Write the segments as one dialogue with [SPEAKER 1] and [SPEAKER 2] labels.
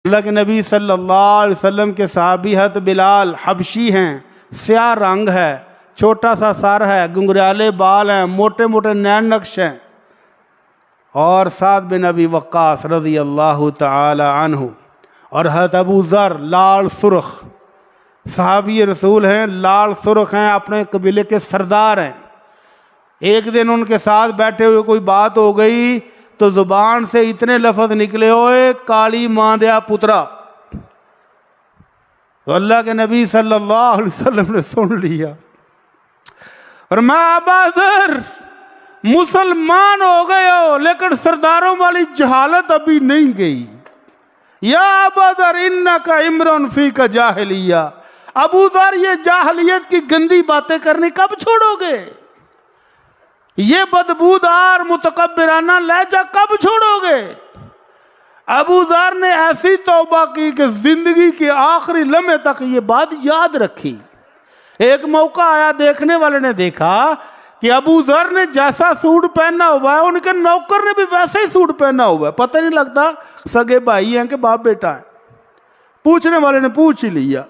[SPEAKER 1] اللہ کے نبی صلی اللہ علیہ وسلم کے صحابی حضرت بلال حبشی ہیں، سیاہ رنگ ہے، چھوٹا سا سر ہے، گنگریالے بال ہیں، موٹے موٹے نین نقش ہیں، اور سعد بن ابی وقاص رضی اللہ تعالی عنہ، اور حضرت ابو ذر لال سرخ صحابی رسول ہیں، لال سرخ ہیں، اپنے قبیلے کے سردار ہیں۔ ایک دن ان کے ساتھ بیٹھے ہوئے کوئی بات ہو گئی تو زبان سے اتنے لفظ نکلے ہوئے کالی ماں دیا پترا، تو اللہ کے نبی صلی اللہ علیہ وسلم نے سن لیا، فرمایا ابا ذر مسلمان ہو گئے ہو لیکن سرداروں والی جہالت ابھی نہیں گئی۔ یا ابا ذر انک امرؤ فیک جاہلیہ، ابو ذر یہ جاہلیت کی گندی باتیں کرنی کب چھوڑو گے؟ یہ بدبودار متکبرانہ لہجہ کب چھوڑو گے؟ ابو ذر نے ایسی توبہ کی کہ زندگی کے آخری لمحے تک یہ بات یاد رکھی۔ ایک موقع آیا، دیکھنے والے نے دیکھا کہ ابو ذر نے جیسا سوٹ پہنا ہوا ہے ان کے نوکر نے بھی ویسے ہی سوٹ پہنا ہوا ہے، پتہ نہیں لگتا سگے بھائی ہیں کہ باپ بیٹا ہے۔ پوچھنے والے نے پوچھ ہی لیا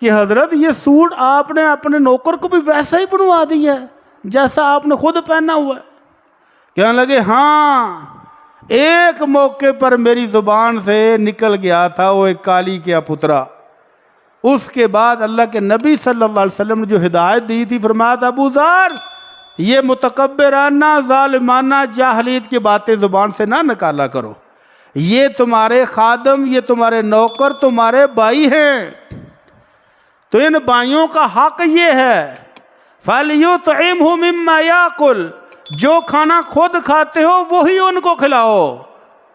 [SPEAKER 1] کہ حضرت یہ سوٹ آپ نے اپنے نوکر کو بھی ویسا ہی بنوا دیا ہے جیسا آپ نے خود پہنا ہوا ہے؟ کہنے لگے ہاں، ایک موقع پر میری زبان سے نکل گیا تھا وہ ایک کالی کیا پترا، اس کے بعد اللہ کے نبی صلی اللہ علیہ وسلم نے جو ہدایت دی تھی، فرمایا تھا ابو ذر یہ متکبرانہ ظالمانہ جاہلیت کی باتیں زبان سے نہ نکالا کرو، یہ تمہارے خادم، یہ تمہارے نوکر تمہارے بھائی ہیں، تو ان بھائیوں کا حق یہ ہے فَلْيُطْعِمْهُ مِمَّا يَأْكُلُ، جو کھانا خود کھاتے ہو وہی ان کو کھلاؤ۔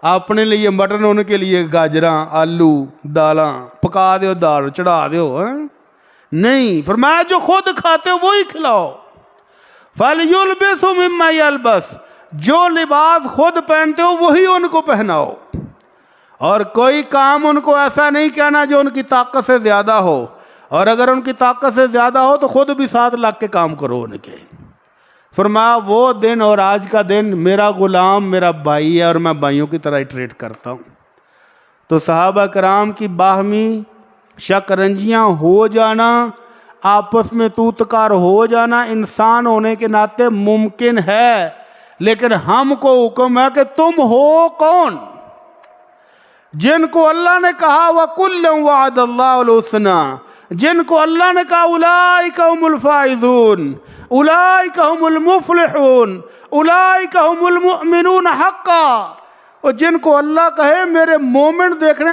[SPEAKER 1] اپنے لیے مٹن، ان کے لیے گاجراں آلو دالاں پکا دیو، دال چڑھا دیو، نہیں، فرمایا جو خود کھاتے ہو وہی کھلاؤ۔ فَلْيُلْبِسُ مِمَّا يَلْبَسُ، جو لباس خود پہنتے ہو وہی ان کو پہناؤ، اور کوئی کام ان کو ایسا نہیں کہنا جو ان کی طاقت سے زیادہ ہو، اور اگر ان کی طاقت سے زیادہ ہو تو خود بھی ساتھ لگ کے کام کرو ان کے۔ فرمایا وہ دن اور آج کا دن میرا غلام میرا بھائی ہے اور میں بھائیوں کی طرح ہی ٹریٹ کرتا ہوں۔ تو صحابہ کرام کی باہمی شک رنجیاں ہو جانا، آپس میں تو تکار ہو جانا انسان ہونے کے ناطے ممکن ہے، لیکن ہم کو حکم ہے کہ تم ہو کون؟ جن کو اللہ نے کہا وَكُلًّا وَعَدَ اللَّهُ الْحُسْنَىٰ، جن کو اللہ نے کہا اولئک هم الفائزون، اولئک هم المفلحون، اولئک هم المؤمنون حقا، اور جن کو اللہ کہے میرے مومن دیکھنے